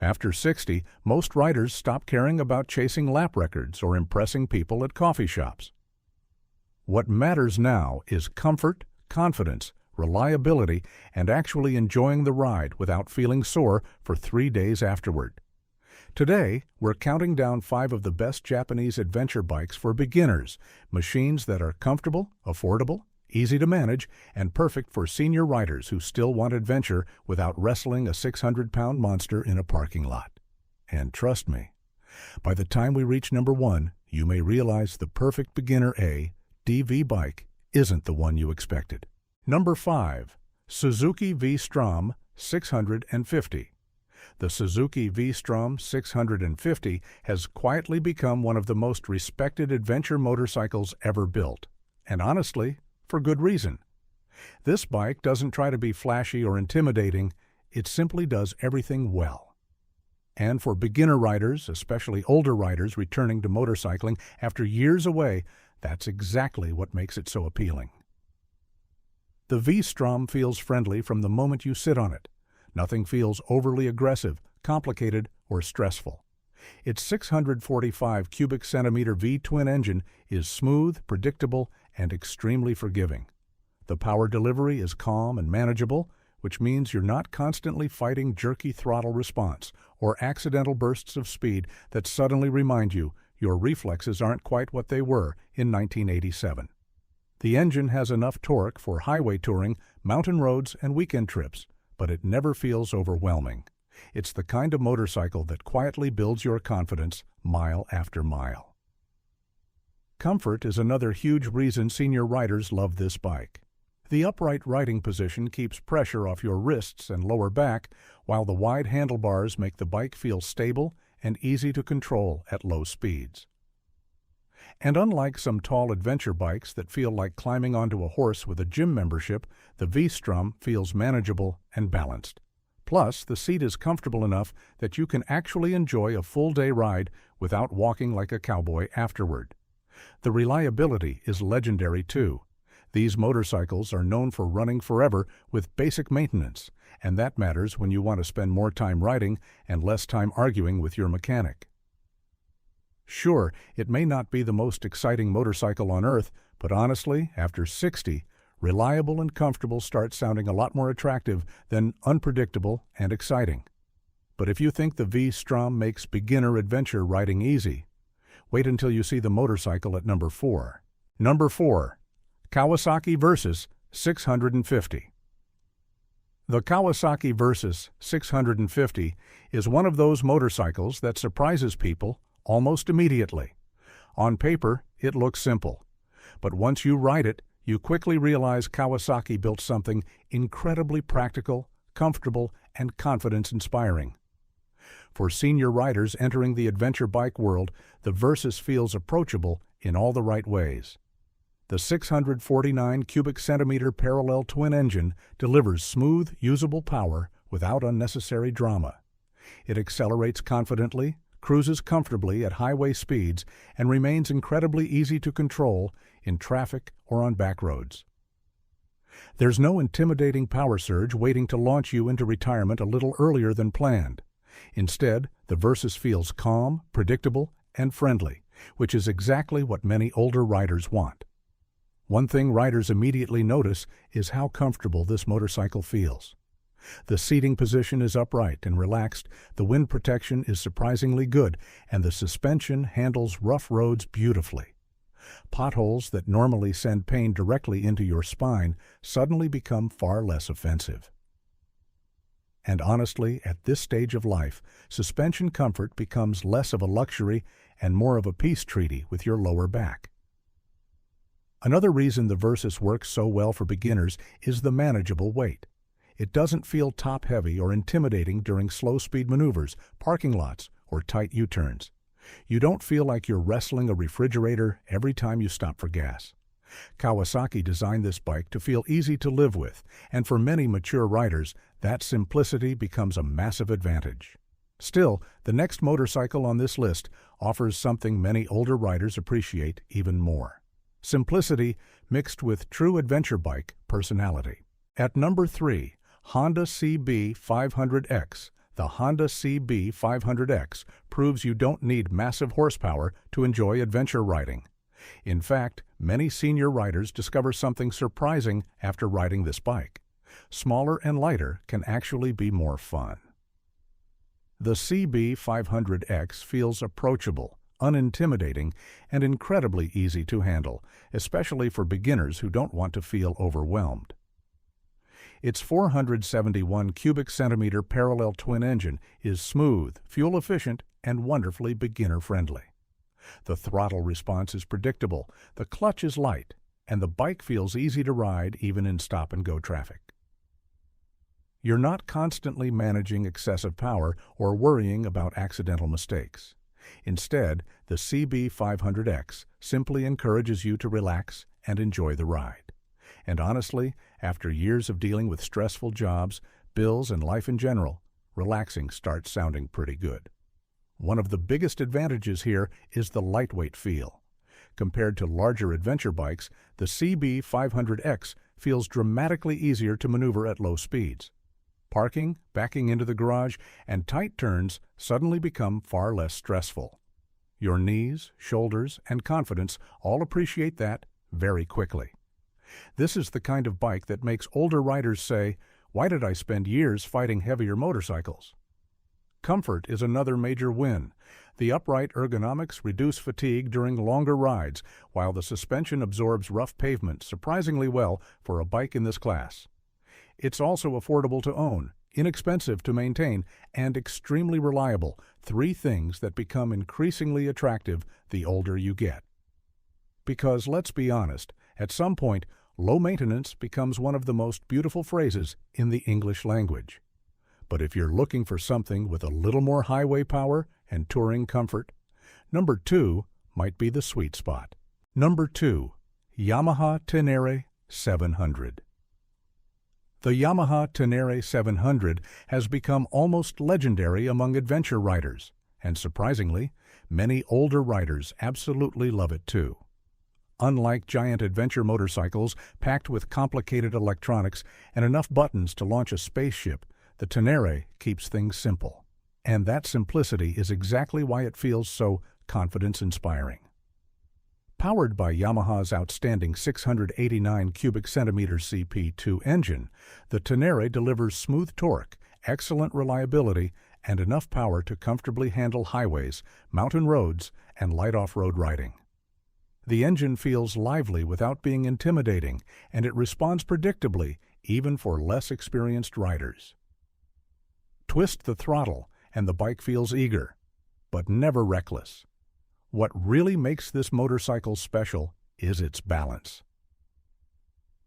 After 60, most riders stop caring about chasing lap records or impressing people at coffee shops. What matters now is comfort, confidence, reliability, and actually enjoying the ride without feeling sore for 3 days afterward. Today, we're counting down 5 of the best Japanese adventure bikes for beginners, machines that are comfortable, affordable, easy to manage, and perfect for senior riders who still want adventure without wrestling a 600-pound monster in a parking lot. And trust me, by the time we reach number 1, you may realize the perfect beginner DV bike isn't the one you expected. Number 5. Suzuki V-Strom 650. The Suzuki V-Strom 650 has quietly become one of the most respected adventure motorcycles ever built, and honestly, for good reason. This bike doesn't try to be flashy or intimidating, it simply does everything well. And for beginner riders, especially older riders returning to motorcycling after years away, that's exactly what makes it so appealing. The V-Strom feels friendly from the moment you sit on it. Nothing feels overly aggressive, complicated, or stressful. Its 645 cubic centimeter V-twin engine is smooth, predictable, and extremely forgiving. The power delivery is calm and manageable, which means you're not constantly fighting jerky throttle response or accidental bursts of speed that suddenly remind you your reflexes aren't quite what they were in 1987. The engine has enough torque for highway touring, mountain roads, and weekend trips, but it never feels overwhelming. It's the kind of motorcycle that quietly builds your confidence mile after mile. Comfort is another huge reason senior riders love this bike. The upright riding position keeps pressure off your wrists and lower back, while the wide handlebars make the bike feel stable and easy to control at low speeds. And unlike some tall adventure bikes that feel like climbing onto a horse with a gym membership, the V-Strom feels manageable and balanced. Plus, the seat is comfortable enough that you can actually enjoy a full-day ride without walking like a cowboy afterward. The reliability is legendary too. These motorcycles are known for running forever with basic maintenance, and that matters when you want to spend more time riding and less time arguing with your mechanic. Sure, it may not be the most exciting motorcycle on earth, but honestly, after 60, reliable and comfortable starts sounding a lot more attractive than unpredictable and exciting. But if you think the V-Strom makes beginner adventure riding easy, wait until you see the motorcycle at number 4. Number 4. Kawasaki Versys 650. The Kawasaki Versys 650 is one of those motorcycles that surprises people almost immediately. On paper, it looks simple, but once you ride it, you quickly realize Kawasaki built something incredibly practical, comfortable, and confidence-inspiring. For senior riders entering the adventure bike world, the Versys feels approachable in all the right ways. The 649 cubic centimeter parallel twin engine delivers smooth, usable power without unnecessary drama. It accelerates confidently, cruises comfortably at highway speeds, and remains incredibly easy to control in traffic or on back roads. There's no intimidating power surge waiting to launch you into retirement a little earlier than planned. Instead, the Versys feels calm, predictable, and friendly, which is exactly what many older riders want. One thing riders immediately notice is how comfortable this motorcycle feels. The seating position is upright and relaxed, the wind protection is surprisingly good, and the suspension handles rough roads beautifully. Potholes that normally send pain directly into your spine suddenly become far less offensive. And honestly, at this stage of life, suspension comfort becomes less of a luxury and more of a peace treaty with your lower back. Another reason the Versys works so well for beginners is the manageable weight. It doesn't feel top-heavy or intimidating during slow-speed maneuvers, parking lots, or tight U-turns. You don't feel like you're wrestling a refrigerator every time you stop for gas. Kawasaki designed this bike to feel easy to live with, and for many mature riders, that simplicity becomes a massive advantage. Still, the next motorcycle on this list offers something many older riders appreciate even more: simplicity mixed with true adventure bike personality. At number 3, Honda CB 500X The Honda CB 500X proves you don't need massive horsepower to enjoy adventure riding. In fact, many senior riders discover something surprising after riding this bike. Smaller and lighter can actually be more fun. The CB 500X feels approachable, unintimidating, and incredibly easy to handle, especially for beginners who don't want to feel overwhelmed. Its 471 cubic centimeter parallel twin engine is smooth, fuel-efficient, and wonderfully beginner-friendly. The throttle response is predictable, the clutch is light, and the bike feels easy to ride even in stop-and-go traffic. You're not constantly managing excessive power or worrying about accidental mistakes. Instead, the CB 500X simply encourages you to relax and enjoy the ride. And honestly, after years of dealing with stressful jobs, bills, and life in general, relaxing starts sounding pretty good. One of the biggest advantages here is the lightweight feel. Compared to larger adventure bikes, the CB 500X feels dramatically easier to maneuver at low speeds. Parking, backing into the garage, and tight turns suddenly become far less stressful. Your knees, shoulders, and confidence all appreciate that very quickly. This is the kind of bike that makes older riders say, "Why did I spend years fighting heavier motorcycles?" Comfort is another major win. The upright ergonomics reduce fatigue during longer rides, while the suspension absorbs rough pavement surprisingly well for a bike in this class. It's also affordable to own, inexpensive to maintain, and extremely reliable, three things that become increasingly attractive the older you get. Because let's be honest, at some point, low maintenance becomes one of the most beautiful phrases in the English language. But if you're looking for something with a little more highway power and touring comfort, number 2 might be the sweet spot. Number 2, Yamaha Tenere 700. The Yamaha Tenere 700 has become almost legendary among adventure riders, and surprisingly, many older riders absolutely love it too. Unlike giant adventure motorcycles packed with complicated electronics and enough buttons to launch a spaceship, the Tenere keeps things simple. And that simplicity is exactly why it feels so confidence-inspiring. Powered by Yamaha's outstanding 689 cubic centimeter CP2 engine, the Tenere delivers smooth torque, excellent reliability, and enough power to comfortably handle highways, mountain roads, and light off-road riding. The engine feels lively without being intimidating, and it responds predictably, even for less experienced riders. Twist the throttle, and the bike feels eager, but never reckless. What really makes this motorcycle special is its balance.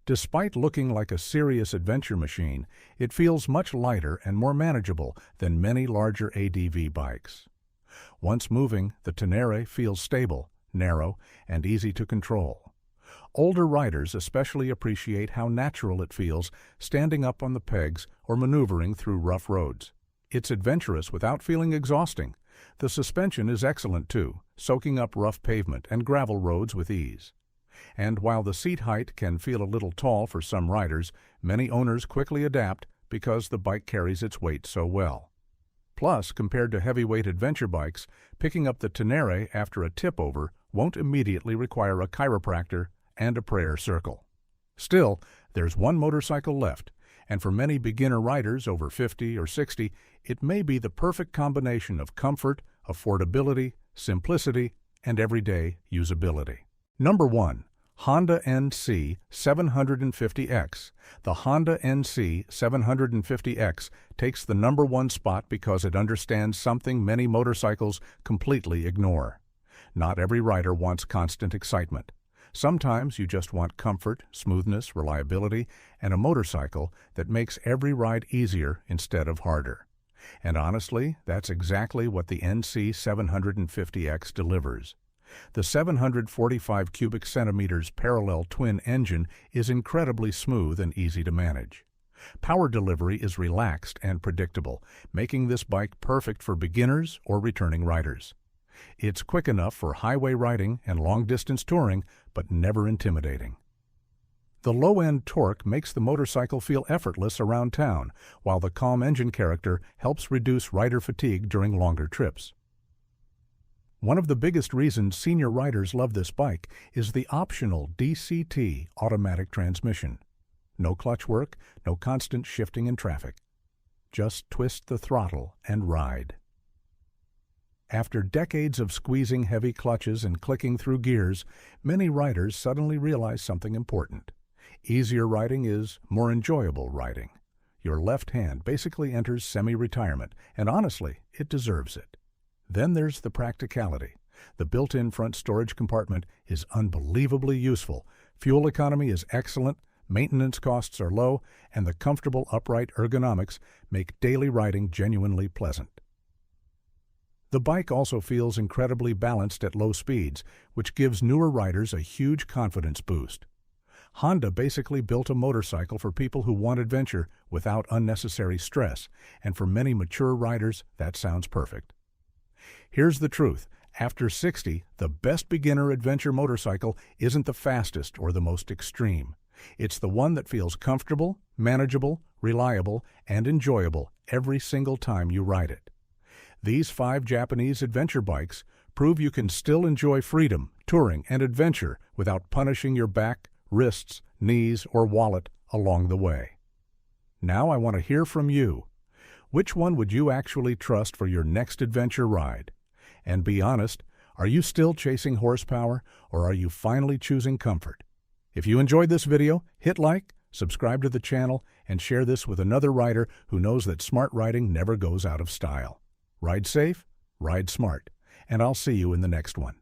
Despite looking like a serious adventure machine, it feels much lighter and more manageable than many larger ADV bikes. Once moving, the Tenere feels stable, narrow, and easy to control. Older riders especially appreciate how natural it feels standing up on the pegs or maneuvering through rough roads. It's adventurous without feeling exhausting. The suspension is excellent too, soaking up rough pavement and gravel roads with ease. And while the seat height can feel a little tall for some riders, many owners quickly adapt because the bike carries its weight so well. Plus, compared to heavyweight adventure bikes, picking up the Tenere after a tip-over won't immediately require a chiropractor and a prayer circle. Still, there's one motorcycle left, and for many beginner riders over 50 or 60, it may be the perfect combination of comfort, affordability, simplicity, and everyday usability. Number 1. Honda NC 750X. The Honda NC 750X takes the number 1 spot because it understands something many motorcycles completely ignore. Not every rider wants constant excitement. Sometimes you just want comfort, smoothness, reliability, and a motorcycle that makes every ride easier instead of harder. And honestly, that's exactly what the NC 750X delivers. The 745 cubic centimeters parallel twin engine is incredibly smooth and easy to manage. Power delivery is relaxed and predictable, making this bike perfect for beginners or returning riders. It's quick enough for highway riding and long-distance touring, but never intimidating. The low-end torque makes the motorcycle feel effortless around town, while the calm engine character helps reduce rider fatigue during longer trips. One of the biggest reasons senior riders love this bike is the optional DCT automatic transmission. No clutch work, no constant shifting in traffic. Just twist the throttle and ride. After decades of squeezing heavy clutches and clicking through gears, many riders suddenly realize something important. Easier riding is more enjoyable riding. Your left hand basically enters semi-retirement, and honestly, it deserves it. Then there's the practicality. The built-in front storage compartment is unbelievably useful. Fuel economy is excellent, maintenance costs are low, and the comfortable upright ergonomics make daily riding genuinely pleasant. The bike also feels incredibly balanced at low speeds, which gives newer riders a huge confidence boost. Honda basically built a motorcycle for people who want adventure without unnecessary stress, and for many mature riders, that sounds perfect. Here's the truth. After 60, the best beginner adventure motorcycle isn't the fastest or the most extreme. It's the one that feels comfortable, manageable, reliable, and enjoyable every single time you ride it. These 5 Japanese adventure bikes prove you can still enjoy freedom, touring, and adventure without punishing your back, wrists, knees, or wallet along the way. Now I want to hear from you. Which one would you actually trust for your next adventure ride? And be honest, are you still chasing horsepower, or are you finally choosing comfort? If you enjoyed this video, hit like, subscribe to the channel, and share this with another rider who knows that smart riding never goes out of style. Ride safe, ride smart, and I'll see you in the next one.